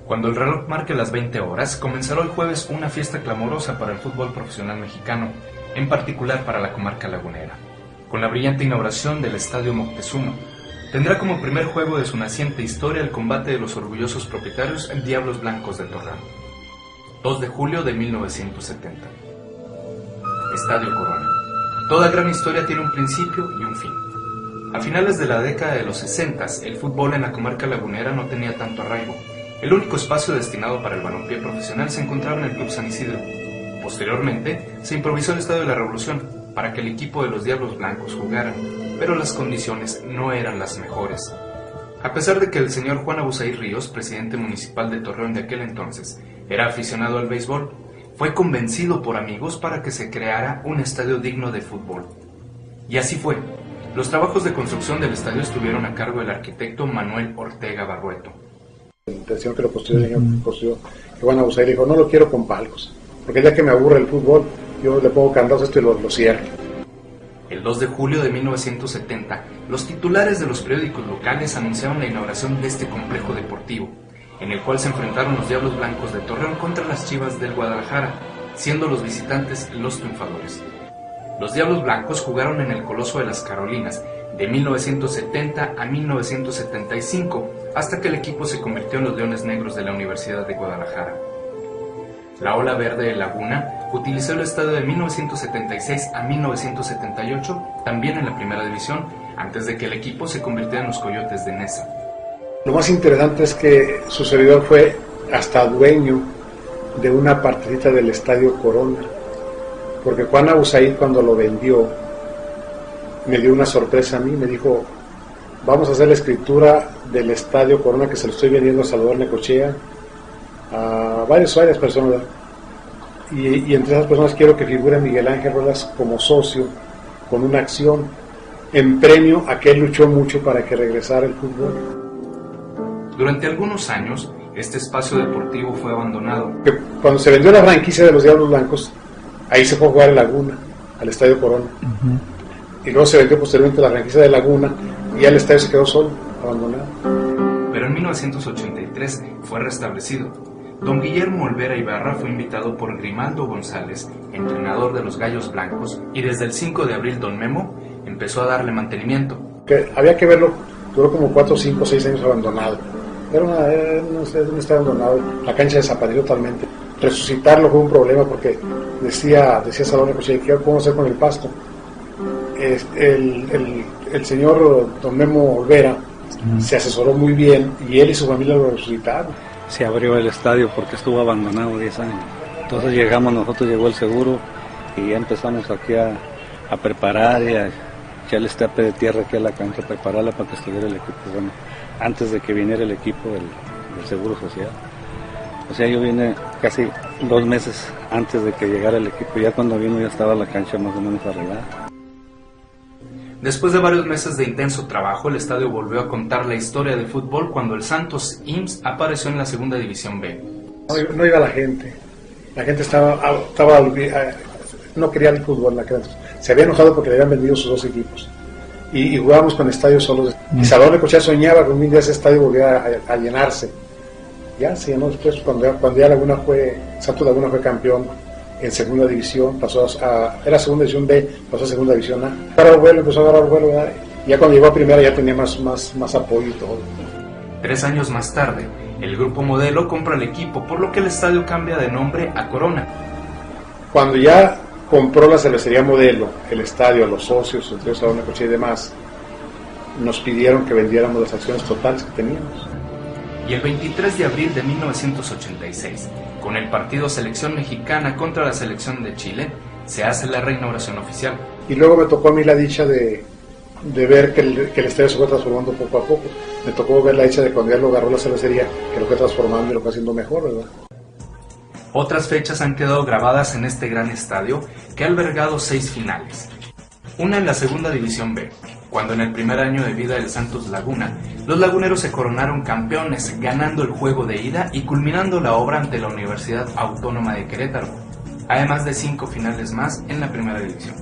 Cuando el reloj marque las 20 horas, comenzará el jueves una fiesta clamorosa para el fútbol profesional mexicano, en particular para la comarca lagunera. Con la brillante inauguración del Estadio Moctezuma, tendrá como primer juego de su naciente historia el combate de los orgullosos propietarios Diablos Blancos de Torreón. 2 de julio de 1970. Estadio Corona. Toda gran historia tiene un principio y un fin. A finales de la década de los 60, el fútbol en la comarca lagunera no tenía tanto arraigo. El único espacio destinado para el balompié profesional se encontraba en el Club San Isidro. Posteriormente, se improvisó el Estadio de la Revolución para que el equipo de los Diablos Blancos jugara, pero las condiciones no eran las mejores. A pesar de que el señor Juan Abuzaí Ríos, presidente municipal de Torreón de aquel entonces, era aficionado al béisbol, fue convencido por amigos para que se creara un estadio digno de fútbol. Y así fue. Los trabajos de construcción del estadio estuvieron a cargo del arquitecto Manuel Ortega Barrueto. La intención que lo construyó el señor construyó, que Juan Abuzaí dijo, no lo quiero con palcos, porque ya que me aburre el fútbol, yo le pongo candados a esto y lo cierro. El 2 de julio de 1970, los titulares de los periódicos locales anunciaron la inauguración de este complejo deportivo, en el cual se enfrentaron los Diablos Blancos de Torreón contra las Chivas del Guadalajara, siendo los visitantes los triunfadores. Los Diablos Blancos jugaron en el Coloso de las Carolinas de 1970 a 1975, hasta que el equipo se convirtió en los Leones Negros de la Universidad de Guadalajara. La Ola Verde de Laguna utilizó el estadio de 1976 a 1978, también en la primera división, antes de que el equipo se convirtiera en los Coyotes de Neza. Lo más interesante es que su servidor fue hasta dueño de una partecita del Estadio Corona, porque Juan Abuzaí, cuando lo vendió, me dio una sorpresa a mí, me dijo, vamos a hacer la escritura del Estadio Corona, que se lo estoy vendiendo a Salvador Necochea, a varias personas, y entre esas personas quiero que figure Miguel Ángel Rodas como socio, con una acción, en premio a que él luchó mucho para que regresara el fútbol. Durante algunos años, este espacio deportivo fue abandonado. Cuando se vendió la franquicia de los Diablos Blancos, ahí se fue a jugar en Laguna, al Estadio Corona. Y luego se vendió posteriormente la franquicia de Laguna, y ya el estadio se quedó solo, abandonado. Pero en 1983 fue restablecido. Don Guillermo Olvera Ibarra fue invitado por Grimaldo González, entrenador de los Gallos Blancos, y desde el 5 de abril Don Memo empezó a darle mantenimiento. Había que verlo, duró como 4, 5, 6 años abandonado. Era un estadio abandonado, la cancha desapareció totalmente. Resucitarlo fue un problema porque decía Salvador Necochea, ¿qué podemos hacer con el pasto? El señor Don Memo Olvera se asesoró muy bien y él y su familia lo resucitaron. Se abrió el estadio porque estuvo abandonado 10 años. Entonces llegó el seguro y ya empezamos aquí a preparar y a echarle estape de tierra aquí a la cancha, prepararla para que estuviera el equipo. Bueno, antes de que viniera el equipo del Seguro Social. O sea, yo vine casi 2 meses antes de que llegara el equipo. Ya cuando vino ya estaba la cancha más o menos arreglada. Después de varios meses de intenso trabajo, el estadio volvió a contar la historia del fútbol cuando el Santos IMSS apareció en la segunda división B. No iba la gente no quería el fútbol, se había enojado porque le habían vendido sus 2 equipos y jugábamos con estadios solos. Y Salvador Necochea soñaba que un día ese estadio volviera a llenarse. Ya se llenó después cuando ya Santos Laguna fue campeón en segunda división, era segunda división B, pasó a segunda división A. Empezó a agarrar vuelo, ¿verdad? Y ya cuando llegó a primera ya tenía más apoyo y todo. 3 años más tarde, el grupo Modelo compra el equipo, por lo que el estadio cambia de nombre a Corona. Cuando ya compró la cervecería Modelo, el estadio, a los socios, entre ellos a Necochea y demás, nos pidieron que vendiéramos las acciones totales que teníamos. Y el 23 de abril de 1986, con el partido Selección Mexicana contra la Selección de Chile, se hace la reinauguración oficial. Y luego me tocó a mí la dicha de ver que el estadio se fue transformando poco a poco. Me tocó ver la dicha de cuando ya lo agarró la cervecería, que lo fue transformando y lo fue haciendo mejor, ¿verdad? Otras fechas han quedado grabadas en este gran estadio, que ha albergado 6 finales. Una en la segunda división B, cuando en el primer año de vida del Santos Laguna, los laguneros se coronaron campeones, ganando el juego de ida y culminando la obra ante la Universidad Autónoma de Querétaro, además de 5 finales más en la primera división.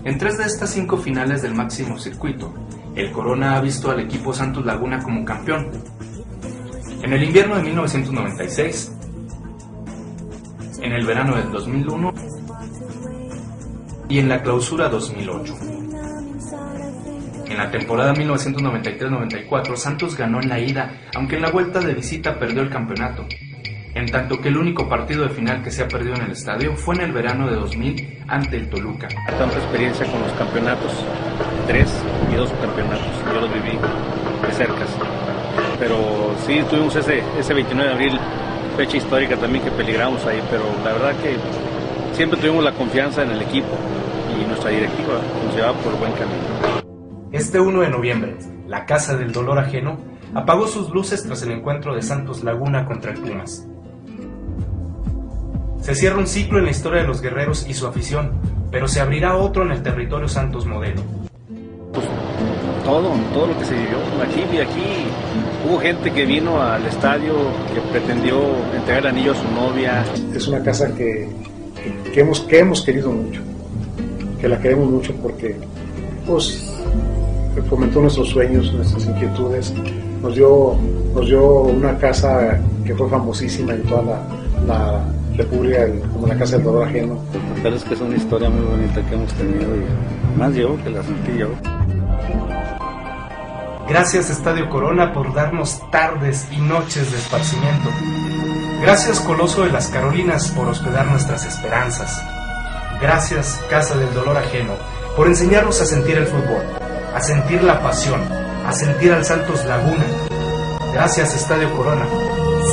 En 3 de estas 5 finales del máximo circuito, el Corona ha visto al equipo Santos Laguna como campeón. En el invierno de 1996, en el verano del 2001 y en la clausura 2008. En la temporada 1993-94, Santos ganó en la ida, aunque en la vuelta de visita perdió el campeonato, en tanto que el único partido de final que se ha perdido en el estadio fue en el verano de 2000 ante el Toluca. Tanta experiencia con los campeonatos, 3 y 2 campeonatos, yo los viví de cerca. Pero sí tuvimos ese 29 de abril, fecha histórica también que peligramos ahí, pero la verdad que siempre tuvimos la confianza en el equipo y nuestra directiva nos llevaba por buen camino. Este 1 de noviembre, la Casa del Dolor Ajeno apagó sus luces tras el encuentro de Santos Laguna contra el Pumas. Se cierra un ciclo en la historia de los guerreros y su afición, pero se abrirá otro en el territorio Santos modelo. Pues, todo lo que se vivió aquí hubo gente que vino al estadio que pretendió entregar el anillo a su novia. Es una casa que hemos querido mucho, que la queremos mucho porque pues fomentó nuestros sueños, nuestras inquietudes, nos dio una casa que fue famosísima en toda la República, como la Casa del Dolor Ajeno. Pero es que es una historia muy bonita que hemos tenido y más yo que la sentí yo. Gracias Estadio Corona por darnos tardes y noches de esparcimiento. Gracias Coloso de las Carolinas por hospedar nuestras esperanzas. Gracias Casa del Dolor Ajeno por enseñarnos a sentir el fútbol, a sentir la pasión, a sentir al Santos Laguna. Gracias Estadio Corona,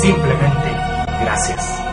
simplemente gracias.